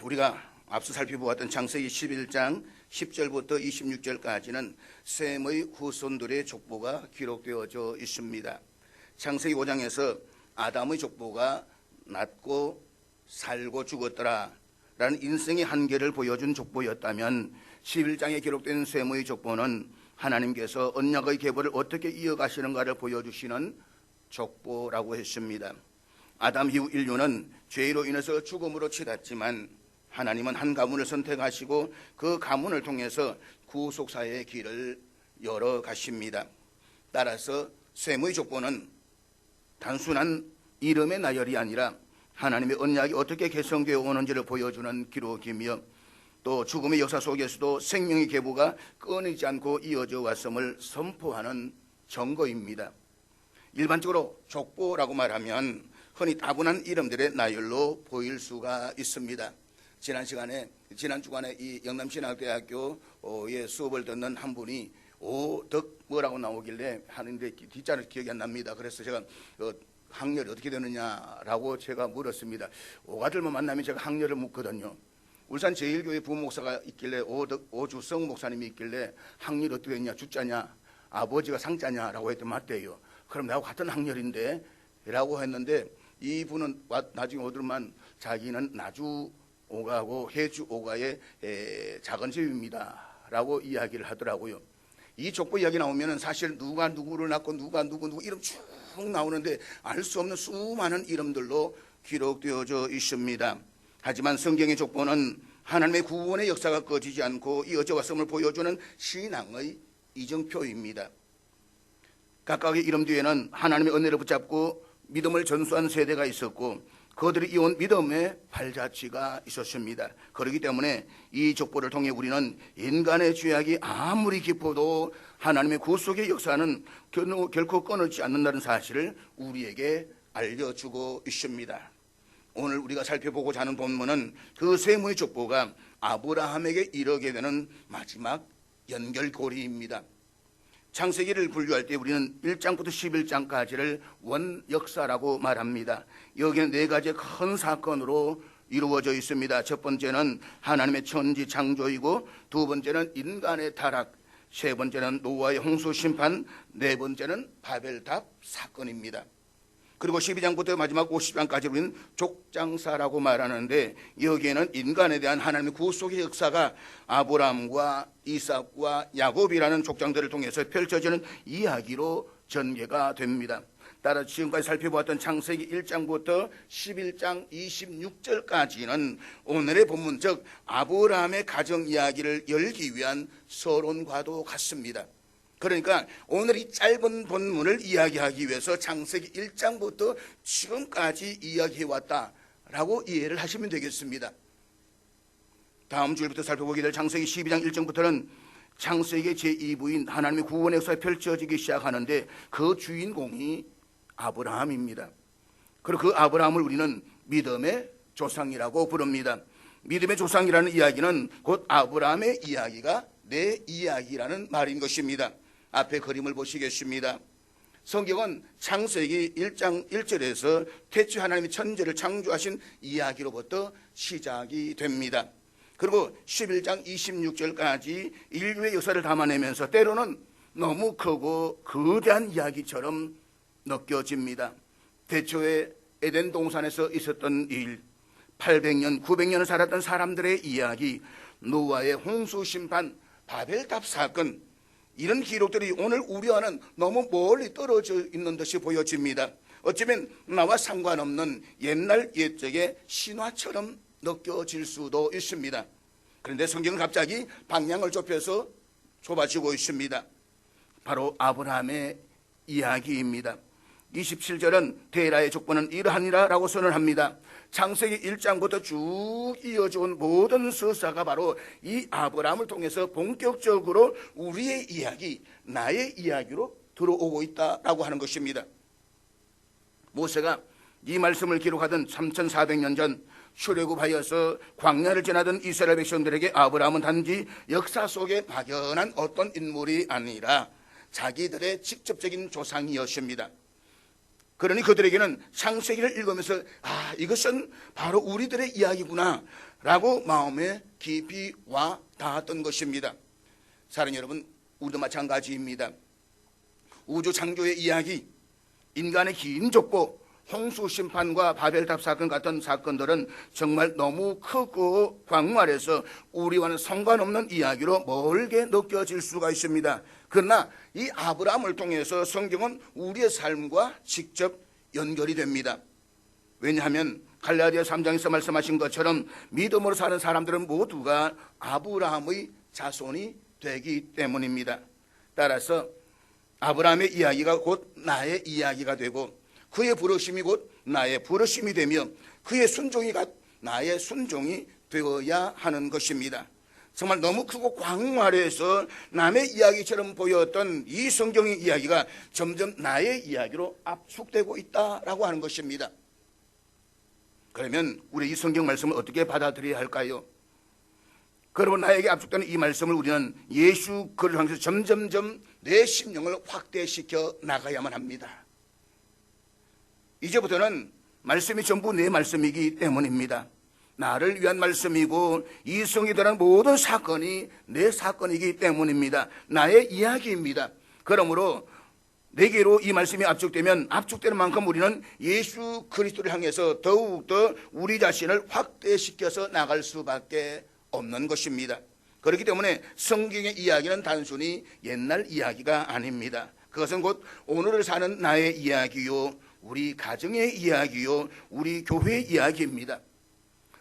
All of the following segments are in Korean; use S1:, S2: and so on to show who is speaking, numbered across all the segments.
S1: 우리가 앞서 살펴보았던 창세기 11장 10절부터 26절까지는 셈의 후손들의 족보가 기록되어져 있습니다. 창세기 5장에서 아담의 족보가 낳고 살고 죽었더라 라는 인생의 한계를 보여준 족보였다면 11장에 기록된 셈의 족보는 하나님께서 언약의 계보를 어떻게 이어가시는가를 보여주시는 족보라고 했습니다. 아담 이후 인류는 죄로 인해서 죽음으로 치닫지만 하나님은 한 가문을 선택하시고 그 가문을 통해서 구속사의 길을 열어가십니다. 따라서 셈의 족보는 단순한 이름의 나열이 아니라 하나님의 언약이 어떻게 개성되어 오는지를 보여주는 기록이며 또 죽음의 역사 속에서도 생명의 계보가 끊이지 않고 이어져 왔음을 선포하는 증거입니다. 일반적으로 족보라고 말하면 흔히 다분한 이름들의 나열로 보일 수가 있습니다. 지난 주간에 이 영남신학대학교의 수업을 듣는 한 분이 오덕 뭐라고 나오길래 하는데 뒷자는 기억이 안 납니다. 그래서 제가 학렬이 어떻게 되느냐라고 제가 물었습니다. 오가들만 만나면 제가 학렬을 묻거든요. 울산 제1교회 부목사가 있길래 오주성 목사님이 있길래 학렬이 어떻게 되냐, 주자냐, 아버지가 상자냐라고 했더니 맞대요. 그럼 나하고 같은 학렬인데 라고 했는데 이분은 나중에 오더만 자기는 나주 오가고 해주 오가의 작은 집입니다 라고 이야기를 하더라고요. 이 족보 이야기 나오면 사실 누가 누구를 낳고 누가 누구 이름 쭉 나오는데 알 수 없는 수많은 이름들로 기록되어져 있습니다. 하지만 성경의 족보는 하나님의 구원의 역사가 꺼지지 않고 이어져 왔음을 보여주는 신앙의 이정표입니다. 각각의 이름 뒤에는 하나님의 은혜를 붙잡고 믿음을 전수한 세대가 있었고 그들이 이온 믿음의 발자취가 있었습니다. 그렇기 때문에 이 족보를 통해 우리는 인간의 죄악이 아무리 깊어도 하나님의 구속의 역사는 결코 끊어지지 않는다는 사실을 우리에게 알려주고 있습니다. 오늘 우리가 살펴보고자 하는 본문은 그 셈의 족보가 아브라함에게 이르게 되는 마지막 연결고리입니다. 창세기를 분류할 때 우리는 1장부터 11장까지를 원역사라고 말합니다. 여기는 네 가지의 큰 사건으로 이루어져 있습니다. 첫 번째는 하나님의 천지 창조이고, 두 번째는 인간의 타락, 세 번째는 노아의 홍수 심판, 네 번째는 바벨탑 사건입니다. 그리고 12장부터 마지막 50장까지 우리는 족장사라고 말하는데 여기에는 인간에 대한 하나님의 구속의 역사가 아브라함과 이삭과 야곱이라는 족장들을 통해서 펼쳐지는 이야기로 전개가 됩니다. 따라 지금까지 살펴보았던 창세기 1장부터 11장 26절까지는 오늘의 본문 즉 아브라함의 가정 이야기를 열기 위한 서론과도 같습니다. 그러니까 오늘 이 짧은 본문을 이야기하기 위해서 창세기 1장부터 지금까지 이야기해왔다라고 이해를 하시면 되겠습니다. 다음 주일부터 살펴보게 될 창세기 12장 1장부터는 창세기의 제2부인 하나님의 구원의 역사가 펼쳐지기 시작하는데 그 주인공이 아브라함입니다. 그리고 그 아브라함을 우리는 믿음의 조상이라고 부릅니다. 믿음의 조상이라는 이야기는 곧 아브라함의 이야기가 내 이야기라는 말인 것입니다. 앞에 그림을 보시겠습니다. 성경은 창세기 1장 1절에서 태초에 하나님이 천지를 창조하신 이야기로부터 시작이 됩니다. 그리고 11장 26절까지 인류의 역사를 담아내면서 때로는 너무 크고 거대한 이야기처럼 느껴집니다. 태초에 에덴 동산에서 있었던 일, 800년, 900년을 살았던 사람들의 이야기, 노아의 홍수 심판, 바벨탑 사건, 이런 기록들이 오늘 우리와는 너무 멀리 떨어져 있는 듯이 보여집니다. 어쩌면 나와 상관없는 옛날 옛적의 신화처럼 느껴질 수도 있습니다. 그런데 성경은 갑자기 방향을 좁혀서 좁아지고 있습니다. 바로 아브라함의 이야기입니다. 27절은 데라의 족보는 이러하니라 라고 선언합니다. 창세기 1장부터 쭉 이어져 온 모든 서사가 바로 이 아브라함을 통해서 본격적으로 우리의 이야기, 나의 이야기로 들어오고 있다라고 하는 것입니다. 모세가 이 말씀을 기록하던 3400년 전 출애굽하여서 광야를 지나던 이스라엘 백성들에게 아브라함은 단지 역사 속에 막연한 어떤 인물이 아니라 자기들의 직접적인 조상이었습니다. 그러니 그들에게는 창세기를 읽으면서 이것은 바로 우리들의 이야기구나 라고 마음에 깊이 와 닿았던 것입니다. 사랑하는 여러분, 우리도 마찬가지입니다. 우주 창조의 이야기, 인간의 긴 족보, 홍수 심판과 바벨탑 사건 같은 사건들은 정말 너무 크고 광활해서 우리와는 상관없는 이야기로 멀게 느껴질 수가 있습니다. 그러나 이 아브라함을 통해서 성경은 우리의 삶과 직접 연결이 됩니다. 왜냐하면 갈라디아 3장에서 말씀하신 것처럼 믿음으로 사는 사람들은 모두가 아브라함의 자손이 되기 때문입니다. 따라서 아브라함의 이야기가 곧 나의 이야기가 되고, 그의 부르심이 곧 나의 부르심이 되며, 그의 순종이 곧 나의 순종이 되어야 하는 것입니다. 정말 너무 크고 광활해서 남의 이야기처럼 보였던 이 성경의 이야기가 점점 나의 이야기로 압축되고 있다라고 하는 것입니다. 그러면 우리 이 성경 말씀을 어떻게 받아들여야 할까요? 그러면 나에게 압축되는 이 말씀을 우리는 예수 그리스도를 향해서 점점점 내 심령을 확대시켜 나가야만 합니다. 이제부터는 말씀이 전부 내 말씀이기 때문입니다. 나를 위한 말씀이고 이 성경에 대한 모든 사건이 내 사건이기 때문입니다. 나의 이야기입니다. 그러므로 내게로 이 말씀이 압축되면 압축되는 만큼 우리는 예수 그리스도를 향해서 더욱더 우리 자신을 확대시켜서 나갈 수밖에 없는 것입니다. 그렇기 때문에 성경의 이야기는 단순히 옛날 이야기가 아닙니다. 그것은 곧 오늘을 사는 나의 이야기요, 우리 가정의 이야기요, 우리 교회의 이야기입니다.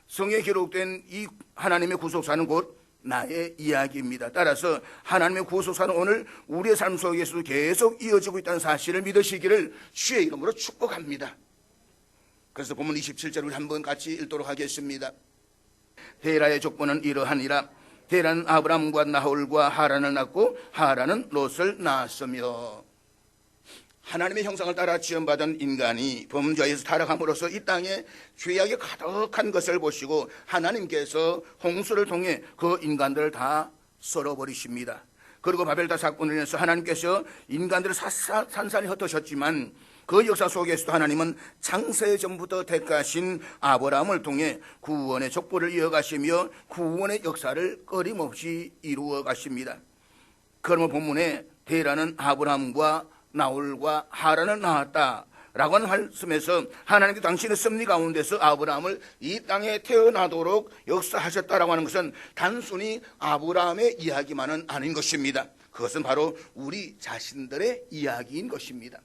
S1: 성경에 기록된 이 하나님의 구속사는 곧 나의 이야기입니다. 따라서 하나님의 구속사는 오늘 우리의 삶 속에서도 계속 이어지고 있다는 사실을 믿으시기를 주의 이름으로 축복합니다. 그래서 본문 27절 우리 한번 같이 읽도록 하겠습니다. 데라의 족보는 이러하니라. 데라는 아브람과 나홀과 하란을 낳고 하란은 롯을 낳았으며. 하나님의 형상을 따라 지음받은 인간이 범죄에서 타락함으로써 이 땅에 죄악이 가득한 것을 보시고 하나님께서 홍수를 통해 그 인간들을 다 썰어버리십니다. 그리고 바벨탑 사건을 인해서 하나님께서 인간들을 산산히 흩으셨지만 그 역사 속에서도 하나님은 창세 전부터 택하신 아브라함을 통해 구원의 족보를 이어가시며 구원의 역사를 끊임없이 이루어 가십니다. 그러면 본문에 데라는 아브라함과 나홀과 하란을 낳았다라고 하는 말씀에서 하나님께 당신의 섭리 가운데서 아브라함을 이 땅에 태어나도록 역사하셨다라고 하는 것은 단순히 아브라함의 이야기만은 아닌 것입니다. 그것은 바로 우리 자신들의 이야기인 것입니다.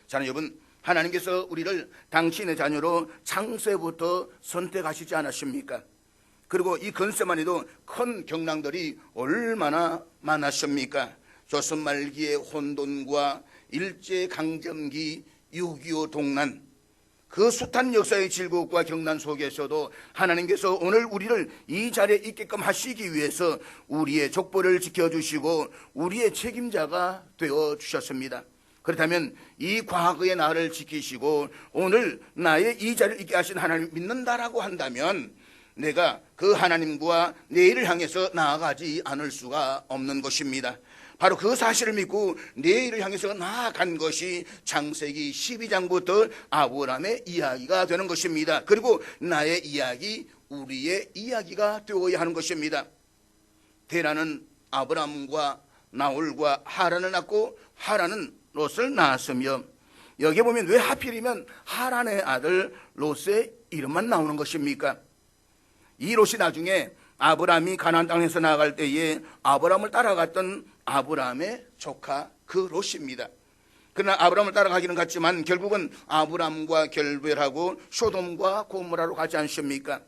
S1: 자, 여러분, 하나님께서 우리를 당신의 자녀로 창세부터 선택하시지 않았습니까? 그리고 이 건세만 해도 큰 경랑들이 얼마나 많았습니까? 조선 말기의 혼돈과 일제강점기, 6.25 동란, 그 숱한 역사의 질곡과 경난 속에서도 하나님께서 오늘 우리를 이 자리에 있게끔 하시기 위해서 우리의 족보를 지켜주시고 우리의 책임자가 되어주셨습니다. 그렇다면 이 과거의 나를 지키시고 오늘 나의 이 자리를 있게 하신 하나님을 믿는다라고 한다면 내가 그 하나님과 내일을 향해서 나아가지 않을 수가 없는 것입니다. 바로 그 사실을 믿고 내일을 향해서 나아간 것이 창세기 12장부터 아브라함의 이야기가 되는 것입니다. 그리고 나의 이야기, 우리의 이야기가 되어야 하는 것입니다. 데라는 아브라함과 나홀과 하란을 낳고 하란은 롯을 낳았으며, 여기 보면 왜 하필이면 하란의 아들 롯의 이름만 나오는 것입니까? 이 롯이 나중에 아브라함이 가나안 땅에서 나아갈 때에 아브라함을 따라갔던 아브라함의 조카 그 롯입니다. 그러나 아브라함을 따라가기는 갔지만 결국은 아브라함과 결별하고 소돔과 고모라로 가지 않습니까?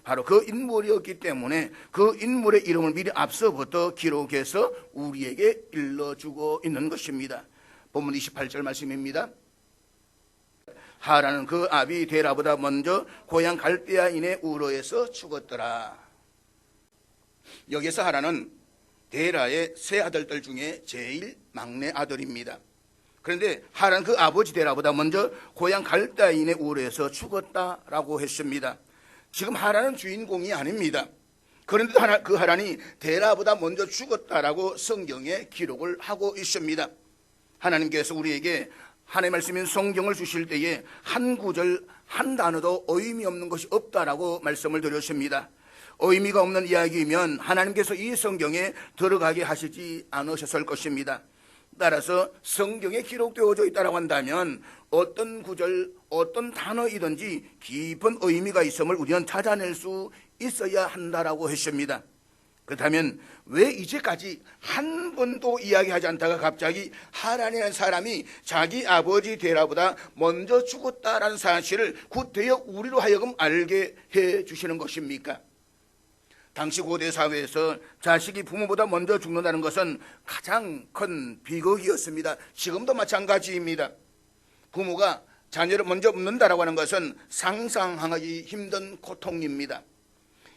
S1: 바로 그 인물이었기 때문에 그 인물의 이름을 미리 앞서부터 기록해서 우리에게 일러주고 있는 것입니다. 본문 28절 말씀입니다. 하란은 그 아비 데라보다 먼저 고향 갈대아인의 우르에서 죽었더라. 여기서 하란은 데라의 세 아들들 중에 제일 막내 아들입니다. 그런데 하란 그 아버지 데라보다 먼저 고향 갈대아인의 우르에서 죽었다라고 했습니다. 지금 하란은 주인공이 아닙니다. 그런데 그 하란이 데라보다 먼저 죽었다라고 성경에 기록을 하고 있습니다. 하나님께서 우리에게 하나님의 말씀인 성경을 주실 때에 한 구절 한 단어도 의미 없는 것이 없다라고 말씀을 드렸습니다. 의미가 없는 이야기이면 하나님께서 이 성경에 들어가게 하시지 않으셨을 것입니다. 따라서 성경에 기록되어져 있다고 한다면 어떤 구절, 어떤 단어이든지 깊은 의미가 있음을 우리는 찾아낼 수 있어야 한다라고 했습니다. 그렇다면 왜 이제까지 한 번도 이야기하지 않다가 갑자기 하란이라는 사람이 자기 아버지 데라보다 먼저 죽었다라는 사실을 구태여 우리로 하여금 알게 해 주시는 것입니까? 당시 고대 사회에서 자식이 부모보다 먼저 죽는다는 것은 가장 큰 비극이었습니다. 지금도 마찬가지입니다. 부모가 자녀를 먼저 묻는다라고 하는 것은 상상하기 힘든 고통입니다.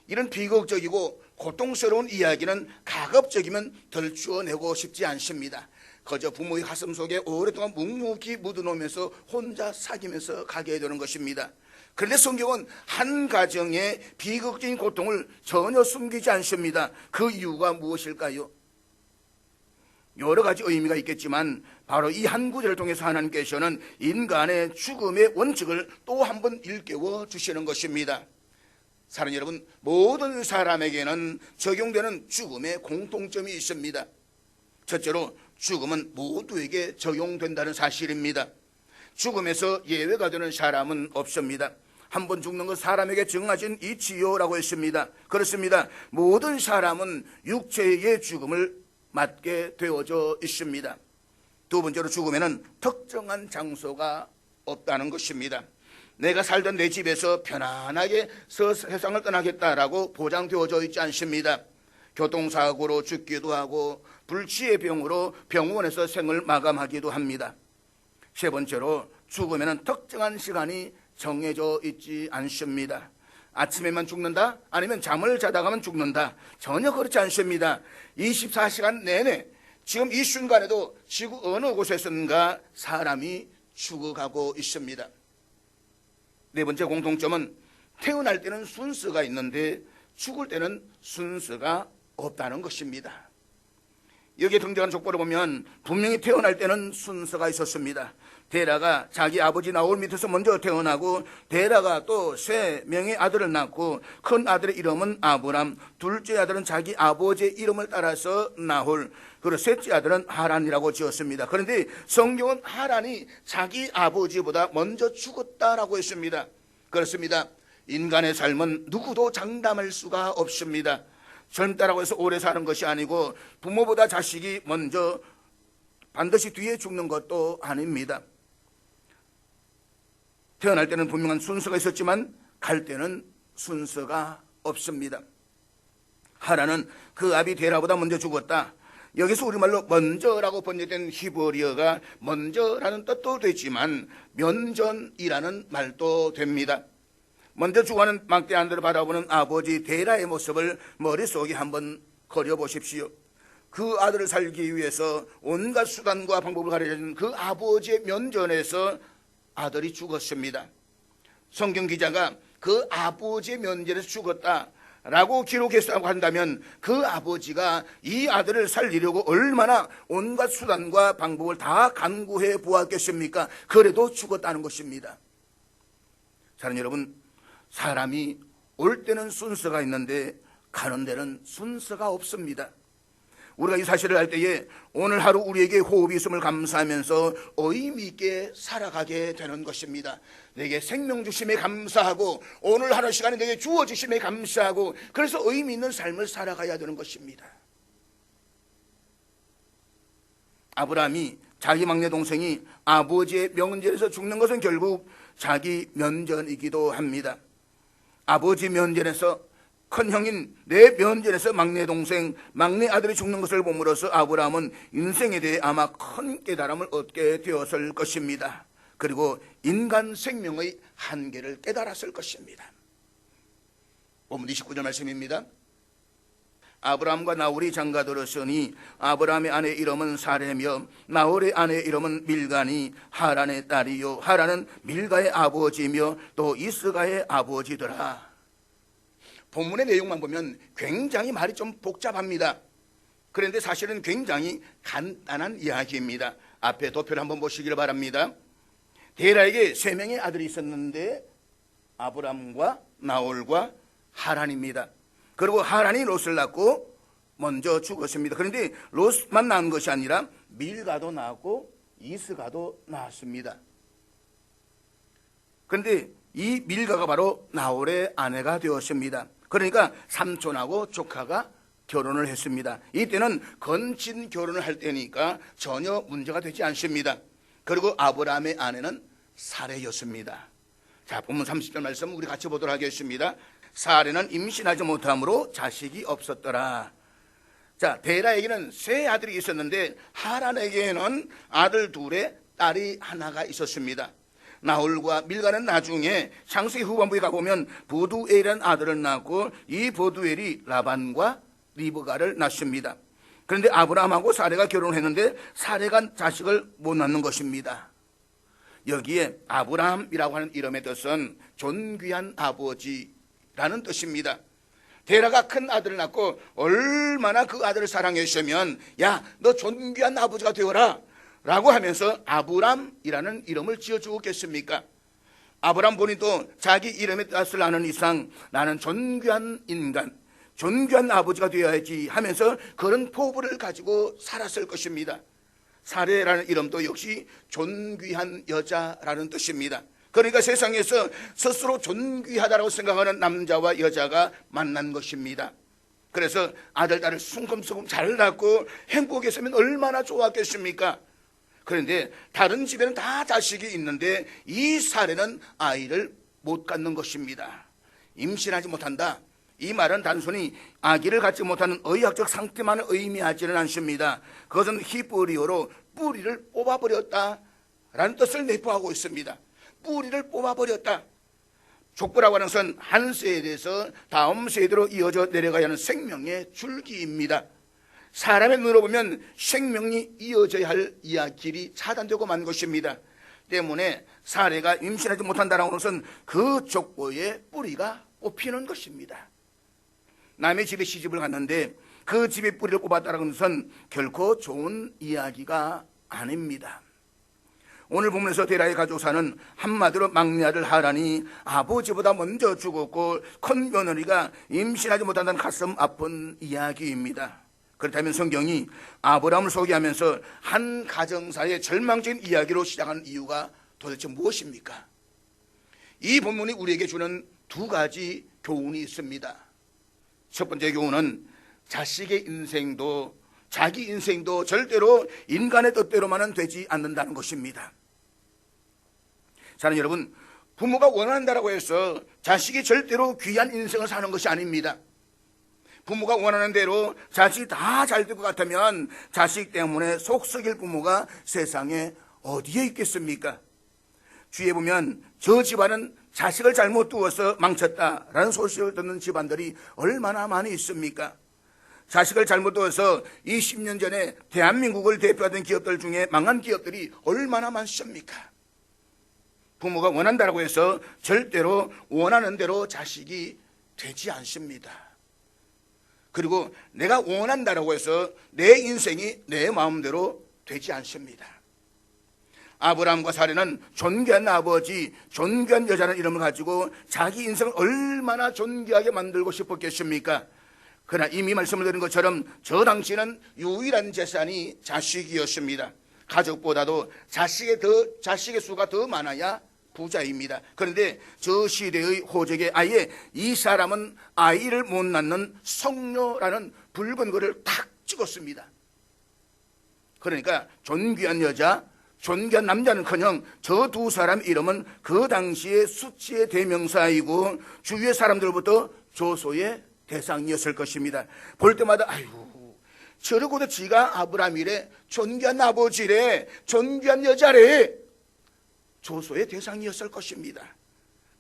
S1: 이런 비극적이고 고통스러운 이야기는 가급적이면 덜추어내고 싶지 않습니다. 그저 부모의 가슴 속에 오랫동안 묵묵히 묻어놓으면서 혼자 사귀면서 가게 되는 것입니다. 그런데 성경은 한 가정의 비극적인 고통을 전혀 숨기지 않습니다. 그 이유가 무엇일까요? 여러 가지 의미가 있겠지만 바로 이 한 구절을 통해서 하나님께서는 인간의 죽음의 원칙을 또 한 번 일깨워 주시는 것입니다. 사랑하는 여러분, 모든 사람에게는 적용되는 죽음의 공통점이 있습니다. 첫째로 죽음은 모두에게 적용된다는 사실입니다. 죽음에서 예외가 되는 사람은 없습니다. 한 번 죽는 것 사람에게 정해진 이치요라고 했습니다. 그렇습니다. 모든 사람은 육체의 죽음을 맞게 되어져 있습니다. 두 번째로 죽음에는 특정한 장소가 없다는 것입니다. 내가 살던 내 집에서 편안하게 세상을 떠나겠다라고 보장되어져 있지 않습니다. 교통사고로 죽기도 하고 불치의 병으로 병원에서 생을 마감하기도 합니다. 세 번째로 죽음에는 특정한 시간이 정해져 있지 않습니다. 아침에만 죽는다? 아니면 잠을 자다가만 죽는다? 전혀 그렇지 않습니다. 24시간 내내 지금 이 순간에도 지구 어느 곳에선가 사람이 죽어가고 있습니다. 네 번째 공통점은 태어날 때는 순서가 있는데 죽을 때는 순서가 없다는 것입니다. 여기에 등장하는 족보를 보면 분명히 태어날 때는 순서가 있었습니다. 데라가 자기 아버지 나홀 밑에서 먼저 태어나고 데라가 또 3명의 아들을 낳고 큰 아들의 이름은 아브람, 둘째 아들은 자기 아버지의 이름을 따라서 나홀, 그리고 셋째 아들은 하란이라고 지었습니다. 그런데 성경은 하란이 자기 아버지보다 먼저 죽었다라고 했습니다. 그렇습니다. 인간의 삶은 누구도 장담할 수가 없습니다. 젊다라고 해서 오래 사는 것이 아니고 부모보다 자식이 먼저 반드시 뒤에 죽는 것도 아닙니다. 태어날 때는 분명한 순서가 있었지만 갈 때는 순서가 없습니다. 하란은 그 아비 데라보다 먼저 죽었다. 여기서 우리말로 먼저라고 번역된 히브리어가 먼저라는 뜻도 되지만 면전이라는 말도 됩니다. 먼저 죽어가는 막대 아들을 바라보는 아버지 데라의 모습을 머릿속에 한번 그려보십시오. 그 아들을 살기 위해서 온갖 수단과 방법을 가르쳐준 그 아버지의 면전에서 아들이 죽었습니다. 성경 기자가 그 아버지의 면전에서 죽었다라고 기록했다고 한다면 그 아버지가 이 아들을 살리려고 얼마나 온갖 수단과 방법을 다 간구해 보았겠습니까? 그래도 죽었다는 것입니다. 사랑하는 여러분, 사람이 올 때는 순서가 있는데 가는 데는 순서가 없습니다. 우리가 이 사실을 알 때에 오늘 하루 우리에게 호흡이 있음을 감사하면서 의미 있게 살아가게 되는 것입니다. 내게 생명 주심에 감사하고 오늘 하루 시간이 내게 주어지심에 감사하고 그래서 의미 있는 삶을 살아가야 되는 것입니다. 아브라함이 자기 막내 동생이 아버지의 명절에서 죽는 것은 결국 자기 면전이기도 합니다. 아버지 면전에서 큰 형인 내 면전에서 막내 동생, 막내 아들이 죽는 것을 봄으로써 아브라함은 인생에 대해 아마 큰 깨달음을 얻게 되었을 것입니다. 그리고 인간 생명의 한계를 깨달았을 것입니다. 본문 29절 말씀입니다. 아브라함과 나홀이 장가들었으니 아브라함의 아내 이름은 사레며 나홀의 아내 이름은 밀가니 하란의 딸이요 하란은 밀가의 아버지며 또 이스가의 아버지더라. 본문의 내용만 보면 굉장히 말이 좀 복잡합니다. 그런데 사실은 굉장히 간단한 이야기입니다. 앞에 도표를 한번 보시길 바랍니다. 데라에게 세 명의 아들이 있었는데 아브람과 나홀과 하란입니다. 그리고 하란이 롯을 낳고 먼저 죽었습니다. 그런데 롯만 낳은 것이 아니라 밀가도 낳았고 이스가도 낳았습니다. 그런데 이 밀가가 바로 나홀의 아내가 되었습니다. 그러니까 삼촌하고 조카가 결혼을 했습니다. 이때는 건친 결혼을 할 때니까 전혀 문제가 되지 않습니다. 그리고 아브라함의 아내는 사레였습니다. 자, 본문 30절 말씀 우리 같이 보도록 하겠습니다. 사레는 임신하지 못함으로 자식이 없었더라. 자, 데라에게는 세 아들이 있었는데 하란에게는 아들 둘에 딸이 하나가 있었습니다. 나홀과 밀가는 나중에 창세기 후반부에 가보면 보두엘이라는 아들을 낳고 이 보두엘이 라반과 리브가를 낳습니다. 그런데 아브라함하고 사레가 결혼했는데 사레가 자식을 못 낳는 것입니다. 여기에 아브라함이라고 하는 이름의 뜻은 존귀한 아버지라는 뜻입니다. 데라가 큰 아들을 낳고 얼마나 그 아들을 사랑했으면 야, 너 존귀한 아버지가 되어라 라고 하면서 아브람이라는 이름을 지어주었겠습니까? 아브람 본인도 자기 이름의 뜻을 아는 이상 나는 존귀한 인간, 존귀한 아버지가 되어야지 하면서 그런 포부를 가지고 살았을 것입니다. 사레라는 이름도 역시 존귀한 여자라는 뜻입니다. 그러니까 세상에서 스스로 존귀하다고 생각하는 남자와 여자가 만난 것입니다. 그래서 아들, 딸을 숭금숭금 잘 낳고 행복했으면 얼마나 좋았겠습니까? 그런데 다른 집에는 다 자식이 있는데 이 사례는 아이를 못 갖는 것입니다. 임신하지 못한다. 이 말은 단순히 아기를 갖지 못하는 의학적 상태만 의미하지는 않습니다. 그것은 히브리어로 뿌리를 뽑아버렸다라는 뜻을 내포하고 있습니다. 뿌리를 뽑아버렸다. 족보라고 하는 것은 한 세대에서 다음 세대로 이어져 내려가야 하는 생명의 줄기입니다. 사람의 눈으로 보면 생명이 이어져야 할 길이 차단되고 만 것입니다. 때문에 사례가 임신하지 못한다는 것은 그 족보의 뿌리가 뽑히는 것입니다. 남의 집에 시집을 갔는데 그 집의 뿌리를 뽑았다는 것은 결코 좋은 이야기가 아닙니다. 오늘 본문에서 데라의 가족사는 한마디로 막내 아들 하란이 아버지보다 먼저 죽었고 큰 며느리가 임신하지 못한다는 가슴 아픈 이야기입니다. 그렇다면 성경이 아브라함을 소개하면서 한 가정사의 절망적인 이야기로 시작한 이유가 도대체 무엇입니까? 이 본문이 우리에게 주는 두 가지 교훈이 있습니다. 첫 번째 교훈은 자식의 인생도 자기 인생도 절대로 인간의 뜻대로만은 되지 않는다는 것입니다. 사는 여러분, 부모가 원한다고 해서 자식이 절대로 귀한 인생을 사는 것이 아닙니다. 부모가 원하는 대로 자식이 다 잘 될 것 같으면 자식 때문에 속 썩일 부모가 세상에 어디에 있겠습니까? 주위에 보면 저 집안은 자식을 잘못 두어서 망쳤다라는 소식을 듣는 집안들이 얼마나 많이 있습니까? 자식을 잘못 두어서 20년 전에 대한민국을 대표하던 기업들 중에 망한 기업들이 얼마나 많습니까? 부모가 원한다고 해서 절대로 원하는 대로 자식이 되지 않습니다. 그리고 내가 원한다고 해서 내 인생이 내 마음대로 되지 않습니다. 아브라함과 사레는 존귀한 아버지, 존귀한 여자라는 이름을 가지고 자기 인생을 얼마나 존귀하게 만들고 싶었겠습니까? 그러나 이미 말씀을 드린 것처럼 저 당시는 유일한 재산이 자식이었습니다. 가족보다도 자식의 수가 더 많아야 부자입니다. 그런데 저 시대의 호적에 아예 이 사람은 아이를 못 낳는 성녀라는 붉은 글을 탁 찍었습니다. 그러니까 존귀한 여자, 존귀한 남자는커녕 저 두 사람 이름은 그 당시의 수치의 대명사이고 주위의 사람들부터 조소의 대상이었을 것입니다. 볼 때마다 아이고 저러고도 지가 아브라함이래, 존귀한 아버지래, 존귀한 여자래, 조소의 대상이었을 것입니다.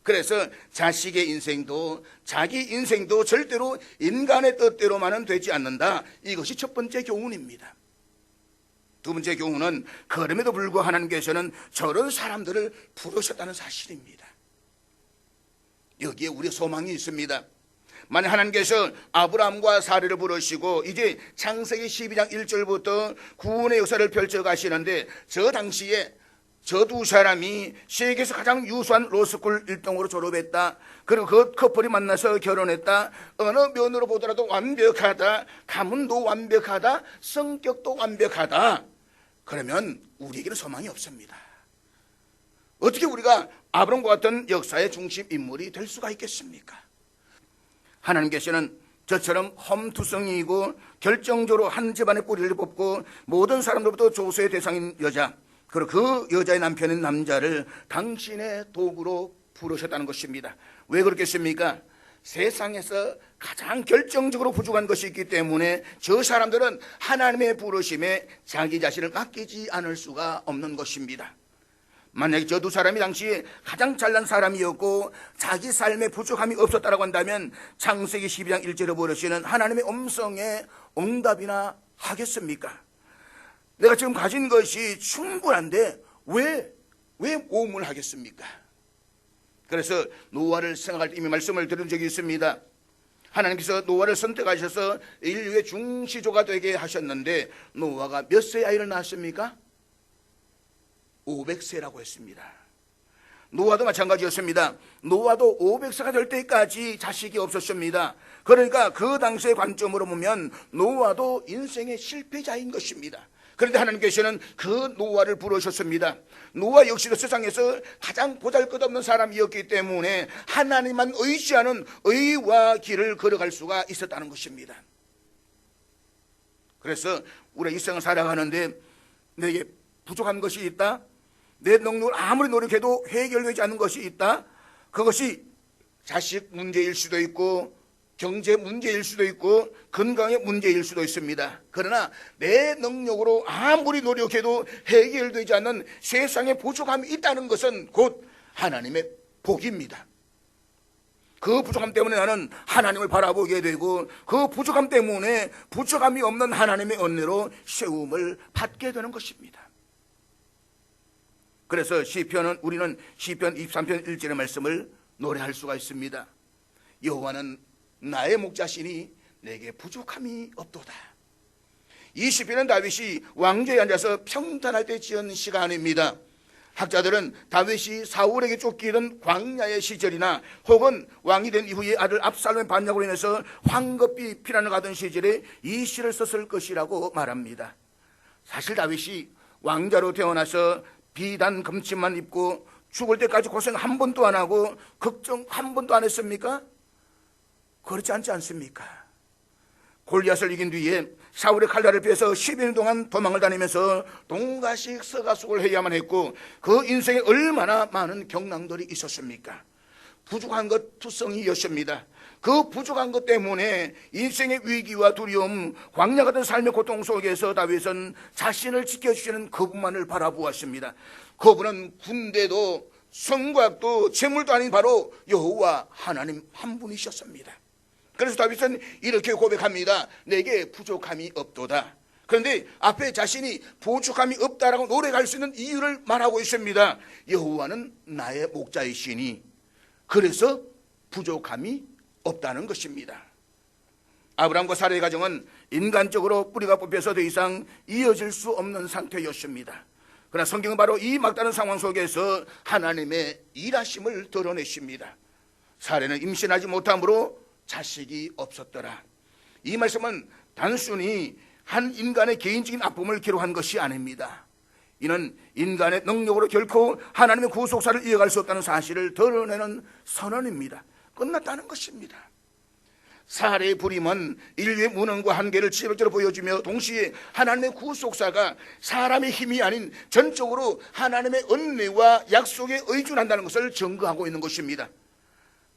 S1: 그래서 자식의 인생도 자기 인생도 절대로 인간의 뜻대로만은 되지 않는다. 이것이 첫 번째 교훈입니다. 두 번째 교훈은 그럼에도 불구하고 하나님께서는 저런 사람들을 부르셨다는 사실입니다. 여기에 우리의 소망이 있습니다. 만약 하나님께서 아브라함과 사례를 부르시고 이제 창세기 12장 1절부터 구원의 역사를 펼쳐 가시는데, 저 당시에 저 두 사람이 세계에서 가장 유수한 로스쿨 1등으로 졸업했다. 그리고 그 커플이 만나서 결혼했다. 어느 면으로 보더라도 완벽하다. 가문도 완벽하다. 성격도 완벽하다. 그러면 우리에게는 소망이 없습니다. 어떻게 우리가 아브라함과 같은 역사의 중심 인물이 될 수가 있겠습니까? 하나님께서는 저처럼 험투성이이고 결정적으로 한 집안의 뿌리를 뽑고 모든 사람들로부터 조소의 대상인 여자, 그리고 그 여자의 남편인 남자를 당신의 도구로 부르셨다는 것입니다. 왜 그렇겠습니까? 세상에서 가장 결정적으로 부족한 것이 있기 때문에 저 사람들은 하나님의 부르심에 자기 자신을 맡기지 않을 수가 없는 것입니다. 만약에 저 두 사람이 당시에 가장 잘난 사람이었고 자기 삶에 부족함이 없었다고 한다면 창세기 12장 1절에 보시는 하나님의 음성에 응답이나 하겠습니까? 내가 지금 가진 것이 충분한데 왜 모험을 하겠습니까? 그래서 노아를 생각할 때 이미 말씀을 드린 적이 있습니다. 하나님께서 노아를 선택하셔서 인류의 중시조가 되게 하셨는데 노아가 몇 세 아이를 낳았습니까? 500세라고 했습니다. 노아도 마찬가지였습니다. 노아도 500세가 될 때까지 자식이 없었습니다. 그러니까 그 당시의 관점으로 보면 노아도 인생의 실패자인 것입니다. 그런데 하나님께서는 그 노아를 부르셨습니다. 노아 역시도 세상에서 가장 보잘것없는 사람이었기 때문에 하나님만 의지하는 의와 길을 걸어갈 수가 있었다는 것입니다. 그래서 우리가 이 생을 살아가는데 내게 부족한 것이 있다, 내 능력을 아무리 노력해도 해결되지 않는 것이 있다, 그것이 자식 문제일 수도 있고 경제 문제일 수도 있고 건강의 문제일 수도 있습니다. 그러나 내 능력으로 아무리 노력해도 해결되지 않는 세상에 부족함이 있다는 것은 곧 하나님의 복입니다. 그 부족함 때문에 나는 하나님을 바라보게 되고 그 부족함 때문에 부족함이 없는 하나님의 은혜로 세움을 받게 되는 것입니다. 그래서 우리는 시편 23편 1절의 말씀을 노래할 수가 있습니다. 여호와는 나의 목자시니 내게 부족함이 없도다. 이 시편은 다윗이 왕좌에 앉아서 평탄할 때 지은 시간입니다. 학자들은 다윗이 사울에게 쫓기던 광야의 시절이나 혹은 왕이 된 이후에 아들 압살롬의 반역으로 인해서 황급히 피난을 가던 시절에 이 시를 썼을 것이라고 말합니다. 사실 다윗이 왕자로 태어나서 비단 금침만 입고 죽을 때까지 고생 한 번도 안 하고 걱정 한 번도 안 했습니까? 그렇지 않지 않습니까? 골리앗을 이긴 뒤에 사울의 칼날을 피해서 10일 동안 도망을 다니면서 동가식 서가숙을 해야만 했고 그 인생에 얼마나 많은 경랑들이 있었습니까? 부족한 것 투성이였습니다. 그 부족한 것 때문에 인생의 위기와 두려움, 광야 같은 삶의 고통 속에서 다윗은 자신을 지켜주시는 그분만을 바라보았습니다. 그분은 군대도 성곽도 재물도 아닌 바로 여호와 하나님 한 분이셨습니다. 그래서 다윗은 이렇게 고백합니다. 내게 부족함이 없도다. 그런데 앞에 자신이 부족함이 없다라고 노래할 수 있는 이유를 말하고 있습니다. 여호와는 나의 목자이시니 그래서 부족함이 없다는 것입니다. 아브라함과 사라의 가정은 인간적으로 뿌리가 뽑혀서 더 이상 이어질 수 없는 상태였습니다. 그러나 성경은 바로 이 막다른 상황 속에서 하나님의 일하심을 드러내십니다. 사라는 임신하지 못함으로 자식이 없었더라. 이 말씀은 단순히 한 인간의 개인적인 아픔을 기록한 것이 아닙니다. 이는 인간의 능력으로 결코 하나님의 구속사를 이어갈 수 없다는 사실을 드러내는 선언입니다. 끝났다는 것입니다. 사라의 불임은 인류의 무능과 한계를 지적으로 보여주며 동시에 하나님의 구속사가 사람의 힘이 아닌 전적으로 하나님의 은혜와 약속에 의존한다는 것을 증거하고 있는 것입니다.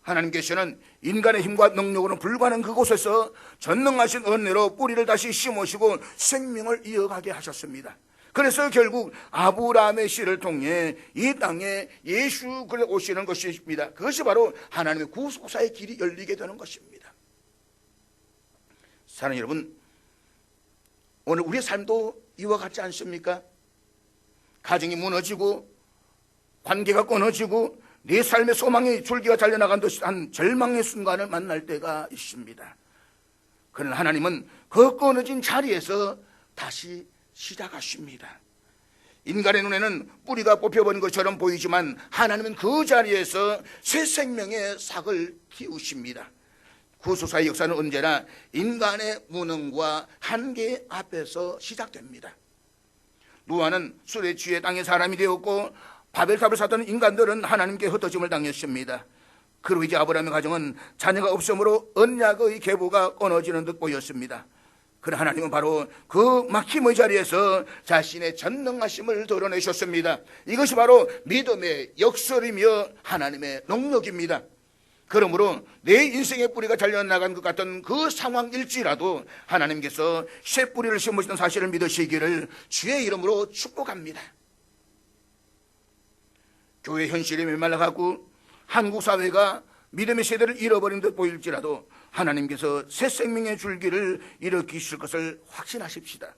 S1: 하나님께서는 인간의 힘과 능력으로는 불가능한 그곳에서 전능하신 은혜로 뿌리를 다시 심으시고 생명을 이어가게 하셨습니다. 그래서 결국 아브라함의 씨를 통해 이 땅에 예수 그리스도가 오시는 것입니다. 그것이 바로 하나님의 구속사의 길이 열리게 되는 것입니다. 사랑하는 여러분, 오늘 우리의 삶도 이와 같지 않습니까? 가정이 무너지고 관계가 끊어지고 내 삶의 소망의 줄기가 잘려나간 듯한 절망의 순간을 만날 때가 있습니다. 그러나 하나님은 그 끊어진 자리에서 다시 시작하십니다. 인간의 눈에는 뿌리가 뽑혀버린 것처럼 보이지만 하나님은 그 자리에서 새 생명의 싹을 틔우십니다. 구속사의 역사는 언제나 인간의 무능과 한계 앞에서 시작됩니다. 노아는 술에 취해 땅의 사람이 되었고 바벨탑을 쌓던 인간들은 하나님께 흩어짐을 당했습니다. 그리고 이제 아브라함의 가정은 자녀가 없으므로 언약의 계보가 끊어지는 듯 보였습니다. 그러나 하나님은 바로 그 막힘의 자리에서 자신의 전능하심을 드러내셨습니다. 이것이 바로 믿음의 역설이며 하나님의 능력입니다. 그러므로 내 인생의 뿌리가 잘려나간 것 같던 그 상황일지라도 하나님께서 새 뿌리를 심으시는 사실을 믿으시기를 주의 이름으로 축복합니다. 교회 현실이 메말라가고 한국 사회가 믿음의 세대를 잃어버린 듯 보일지라도 하나님께서 새 생명의 줄기를 일으키실 것을 확신하십시다.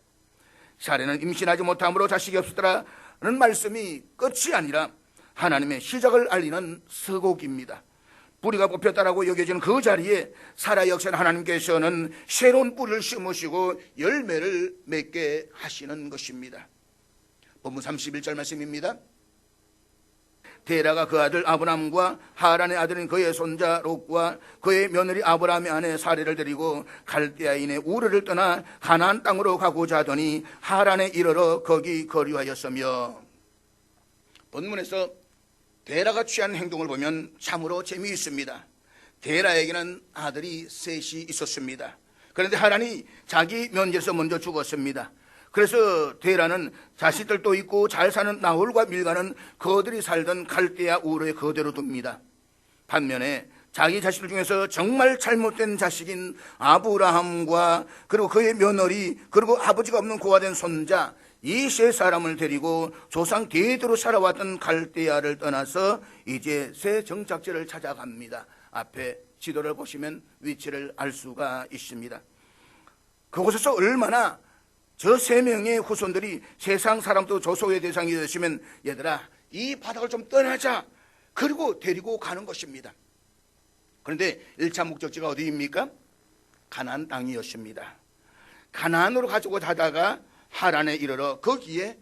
S1: 사례는 임신하지 못함으로 자식이 없었더라는 말씀이 끝이 아니라 하나님의 시작을 알리는 서곡입니다. 뿌리가 뽑혔다라고 여겨지는 그 자리에 살아 역사는 하나님께서는 새로운 뿌리를 심으시고 열매를 맺게 하시는 것입니다. 본문 31절 말씀입니다. 데라가 그 아들 아브람과 하란의 아들인 그의 손자 롯과 그의 며느리 아브람의 아내 사레를 데리고 갈대아인의 우르를 떠나 가나안 땅으로 가고자 하더니 하란에 이르러 거기 거류하였으며. 본문에서 데라가 취한 행동을 보면 참으로 재미있습니다. 데라에게는 아들이 셋이 있었습니다. 그런데 하란이 자기 면제에서 먼저 죽었습니다. 그래서 데라는 자식들도 있고 잘 사는 나홀과 밀가는 그들이 살던 갈대아 우르에 그대로 둡니다. 반면에 자기 자식들 중에서 정말 잘못된 자식인 아브라함과 그리고 그의 며느리 그리고 아버지가 없는 고아된 손자 이 세 사람을 데리고 조상 대대로 살아왔던 갈대아를 떠나서 이제 새 정착지를 찾아갑니다. 앞에 지도를 보시면 위치를 알 수가 있습니다. 그곳에서 얼마나 저 세 명의 후손들이 세상 사람도 조소의 대상이 되시면 얘들아 이 바닥을 좀 떠나자 그리고 데리고 가는 것입니다. 그런데 1차 목적지가 어디입니까? 가나안 땅이었습니다. 가나안으로 가지고 가다가 하란에 이르러 거기에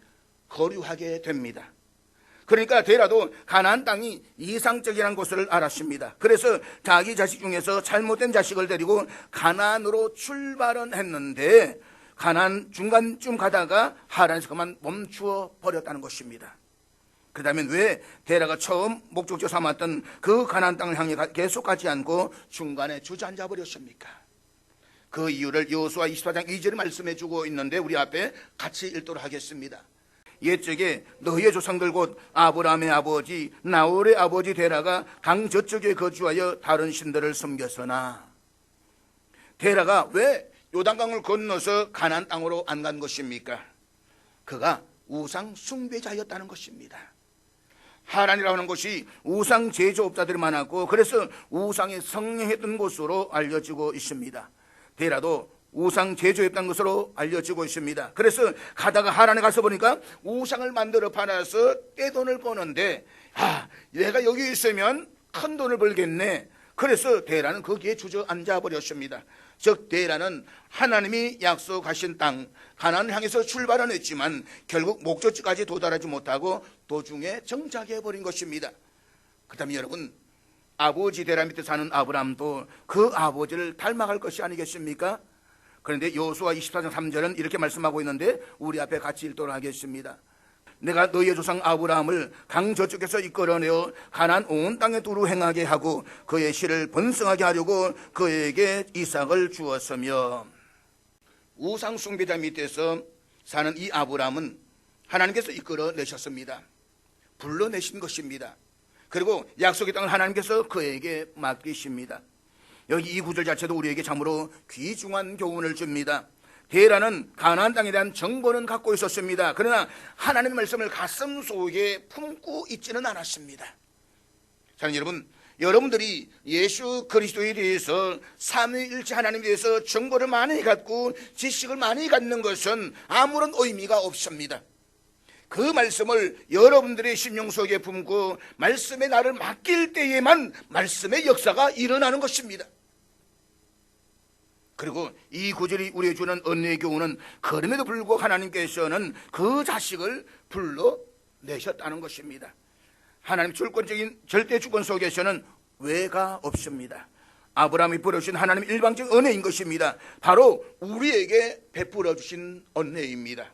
S1: 거류하게 됩니다. 그러니까 데라도 가나안 땅이 이상적이라는 것을 알았습니다. 그래서 자기 자식 중에서 잘못된 자식을 데리고 가나안으로 출발은 했는데 가나안 중간쯤 가다가 하란에서 그만 멈추어 버렸다는 것입니다. 그렇다면 왜 데라가 처음 목적지 삼았던 그 가나안 땅을 향해 계속 가지 않고 중간에 주저앉아 버렸습니까? 그 이유를 여호수아 24장 2절에 말씀해 주고 있는데 우리 앞에 같이 읽도록 하겠습니다. 옛적에 너희의 조상들 곧 아브라함의 아버지 나홀의 아버지 데라가 강 저쪽에 거주하여 다른 신들을 섬겼으나. 데라가 왜 요단강을 건너서 가나안 땅으로 안 간 것입니까? 그가 우상 숭배자였다는 것입니다. 하란이라고 하는 곳이 우상 제조업자들이 많았고 그래서 우상에 성행했던 곳으로 알려지고 있습니다. 데라도 우상 제조했던 것으로 알려지고 있습니다. 그래서 가다가 하란에 가서 보니까 우상을 만들어 팔아서 떼돈을 버는데 내가 여기 있으면 큰 돈을 벌겠네. 그래서 데라는 거기에 주저앉아 버렸습니다. 즉 데라는 하나님이 약속하신 땅 가나안을 향해서 출발은 했지만 결국 목적지까지 도달하지 못하고 도중에 정착해 버린 것입니다. 그렇다면 여러분 아버지 데라 밑에 사는 아브라함도 그 아버지를 닮아갈 것이 아니겠습니까? 그런데 여호수아 24장 3절은 이렇게 말씀하고 있는데 우리 앞에 같이 읽도록 하겠습니다. 내가 너희의 조상 아브라함을 강 저쪽에서 이끌어내어 가나안 온 땅에 두루 행하게 하고 그의 씨를 번성하게 하려고 그에게 이삭을 주었으며. 우상 숭배자 밑에서 사는 이 아브라함은 하나님께서 이끌어내셨습니다. 불러내신 것입니다. 그리고 약속의 땅을 하나님께서 그에게 맡기십니다. 여기 이 구절 자체도 우리에게 참으로 귀중한 교훈을 줍니다. 데라는 가나안 땅에 대한 정보는 갖고 있었습니다. 그러나 하나님의 말씀을 가슴 속에 품고 있지는 않았습니다. 사랑하는 여러분, 여러분들이 예수 그리스도에 대해서 삼위일체 하나님에 대해서 정보를 많이 갖고 지식을 많이 갖는 것은 아무런 의미가 없습니다. 그 말씀을 여러분들의 심령 속에 품고 말씀에 나를 맡길 때에만 말씀의 역사가 일어나는 것입니다. 그리고 이 구절이 우리에게 주는 은혜의 교훈은 그럼에도 불구하고 하나님께서는 그 자식을 불러내셨다는 것입니다. 하나님 주권적인 절대 주권 속에서는 외가 없습니다. 아브라함이 베푸신 하나님 일방적 은혜인 것입니다. 바로 우리에게 베풀어 주신 은혜입니다.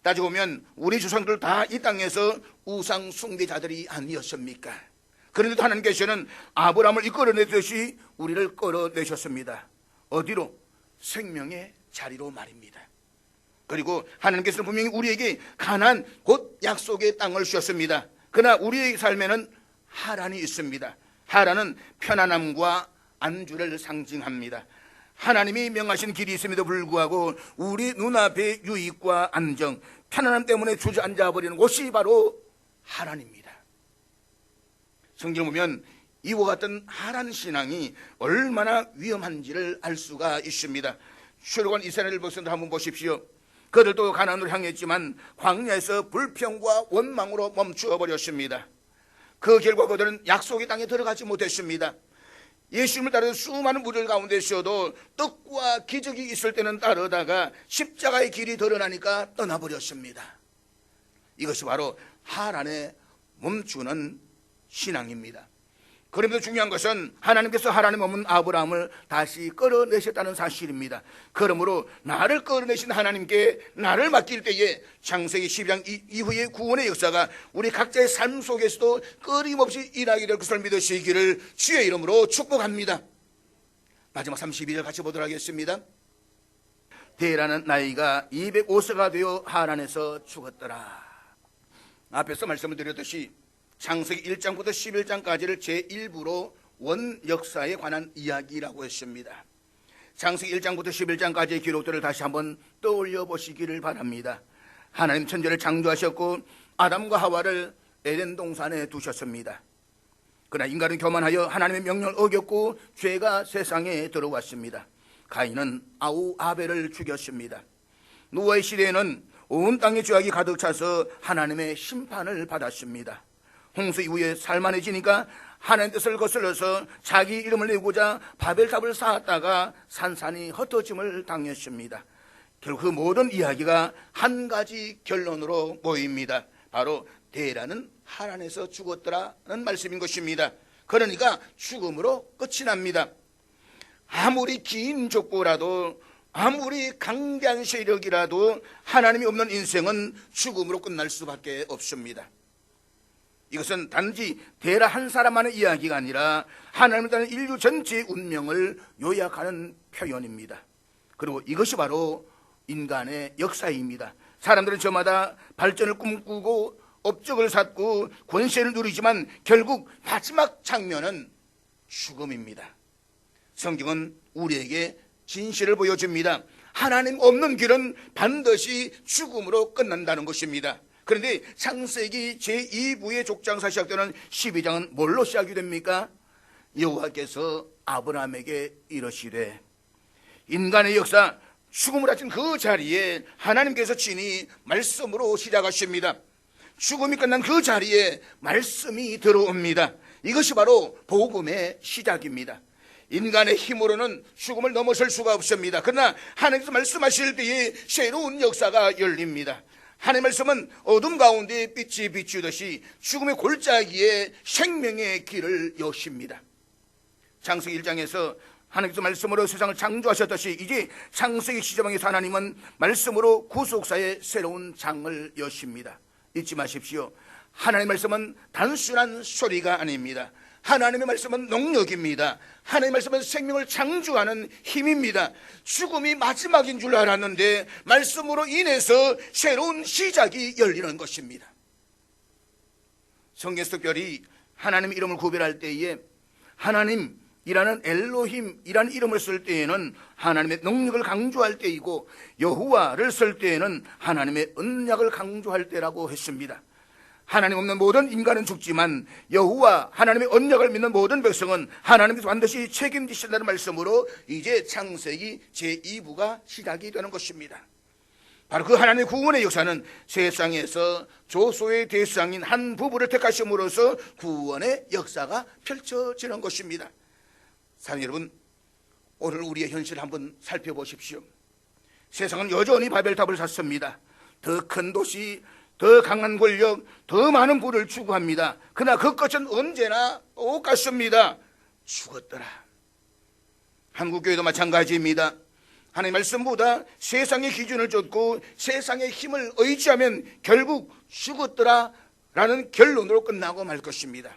S1: 따지고 보면 우리 조상들 다 이 땅에서 우상 숭배자들이 아니었습니까? 그런데도 하나님께서는 아브라함을 이끌어내듯이 우리를 끌어내셨습니다. 어디로? 생명의 자리로 말입니다. 그리고 하나님께서는 분명히 우리에게 가나안 곧 약속의 땅을 주셨습니다. 그러나 우리의 삶에는 하란이 있습니다. 하란은 편안함과 안주를 상징합니다. 하나님이 명하신 길이 있음에도 불구하고 우리 눈앞의 유익과 안정, 편안함 때문에 주저앉아 버리는 곳이 바로 하란입니다. 성경을 보면 이와 같은 하란 신앙이 얼마나 위험한지를 알 수가 있습니다. 출애굽한 이스라엘 백성들 한번 보십시오. 그들도 가나안으로 향했지만 광야에서 불평과 원망으로 멈추어 버렸습니다. 그 결과 그들은 약속의 땅에 들어가지 못했습니다. 예수님을 따르는 수많은 무리들 가운데서도 떡과 기적이 있을 때는 따르다가 십자가의 길이 드러나니까 떠나버렸습니다. 이것이 바로 하란에 멈추는 신앙입니다. 그럼에도 중요한 것은 하나님께서 하란에 머문 아브라함을 다시 끌어내셨다는 사실입니다. 그러므로 나를 끌어내신 하나님께 나를 맡길 때에 창세기 12장 이후의 구원의 역사가 우리 각자의 삶 속에서도 끊임없이 일하게 될 것을 믿으시기를 주의 이름으로 축복합니다. 마지막 32절 같이 보도록 하겠습니다. 데라는 나이가 205세가 되어 하란에서 죽었더라. 앞에서 말씀을 드렸듯이 창세기 1장부터 11장까지를 제1부로 원역사에 관한 이야기라고 했습니다. 창세기 1장부터 11장까지의 기록들을 다시 한번 떠올려 보시기를 바랍니다. 하나님 천지를 창조하셨고 아담과 하와를 에덴 동산에 두셨습니다. 그러나 인간은 교만하여 하나님의 명령을 어겼고 죄가 세상에 들어왔습니다. 가인은 아우 아벨을 죽였습니다. 노아의 시대에는 온 땅에 죄악이 가득 차서 하나님의 심판을 받았습니다. 홍수 이후에 살만해지니까 하나님 뜻을 거슬러서 자기 이름을 내고자 바벨탑을 쌓았다가 산산이 흩어짐을 당했습니다. 결국 그 모든 이야기가 한 가지 결론으로 모입니다. 바로 데라는 하란에서 죽었더라는 말씀인 것입니다. 그러니까 죽음으로 끝이 납니다. 아무리 긴 족보라도 아무리 강대한 세력이라도 하나님이 없는 인생은 죽음으로 끝날 수밖에 없습니다. 이것은 단지 데라 한 사람만의 이야기가 아니라 하나님을 따르는 인류 전체의 운명을 요약하는 표현입니다. 그리고 이것이 바로 인간의 역사입니다. 사람들은 저마다 발전을 꿈꾸고 업적을 쌓고 권세를 누리지만 결국 마지막 장면은 죽음입니다. 성경은 우리에게 진실을 보여줍니다. 하나님 없는 길은 반드시 죽음으로 끝난다는 것입니다. 그런데 창세기 제2부의 족장사 시작되는 12장은 뭘로 시작이 됩니까? 여호와께서 아브라함에게 이르시되, 인간의 역사 죽음을 하신 그 자리에 하나님께서 친히 말씀으로 시작하십니다. 죽음이 끝난 그 자리에 말씀이 들어옵니다. 이것이 바로 복음의 시작입니다. 인간의 힘으로는 죽음을 넘어설 수가 없습니다. 그러나 하나님께서 말씀하실 때에 새로운 역사가 열립니다. 하나님의 말씀은 어둠 가운데 빛이 비추듯이 죽음의 골짜기에 생명의 길을 여십니다. 창세기 1장에서 하나님께서 말씀으로 세상을 창조하셨듯이 이제 창세기 시저방에서 하나님은 말씀으로 구속사의 새로운 장을 여십니다. 잊지 마십시오. 하나님의 말씀은 단순한 소리가 아닙니다. 하나님의 말씀은 능력입니다. 하나님의 말씀은 생명을 창조하는 힘입니다. 죽음이 마지막인 줄 알았는데 말씀으로 인해서 새로운 시작이 열리는 것입니다. 성경에서 특별히 하나님 이름을 구별할 때에 하나님이라는 엘로힘이라는 이름을 쓸 때에는 하나님의 능력을 강조할 때이고 여호와를 쓸 때에는 하나님의 언약을 강조할 때라고 했습니다. 하나님 없는 모든 인간은 죽지만 여호와 하나님의 언약을 믿는 모든 백성은 하나님께서 반드시 책임지신다는 말씀으로 이제 창세기 제2부가 시작이 되는 것입니다. 바로 그 하나님의 구원의 역사는 세상에서 조소의 대상인 한 부부를 택하심으로써 구원의 역사가 펼쳐지는 것입니다. 사랑하는 여러분, 오늘 우리의 현실을 한번 살펴보십시오. 세상은 여전히 바벨탑을 쌓습니다. 더 큰 도시, 더 강한 권력, 더 많은 부를 추구합니다. 그러나 그 끝은 언제나 똑같습니다. 죽었더라. 한국교회도 마찬가지입니다. 하나님 말씀보다 세상의 기준을 쫓고 세상의 힘을 의지하면 결국 죽었더라 라는 결론으로 끝나고 말 것입니다.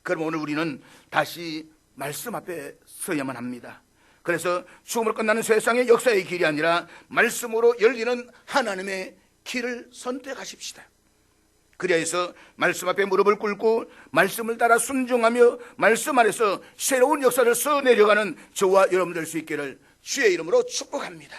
S1: 그럼 오늘 우리는 다시 말씀 앞에 서야만 합니다. 그래서 죽음으로 끝나는 세상의 역사의 길이 아니라 말씀으로 열리는 하나님의 길을 선택하십시다. 그리하여 말씀 앞에 무릎을 꿇고 말씀을 따라 순종하며 말씀 안에서 새로운 역사를 써내려가는 저와 여러분 될 수 있기를 주의 이름으로 축복합니다.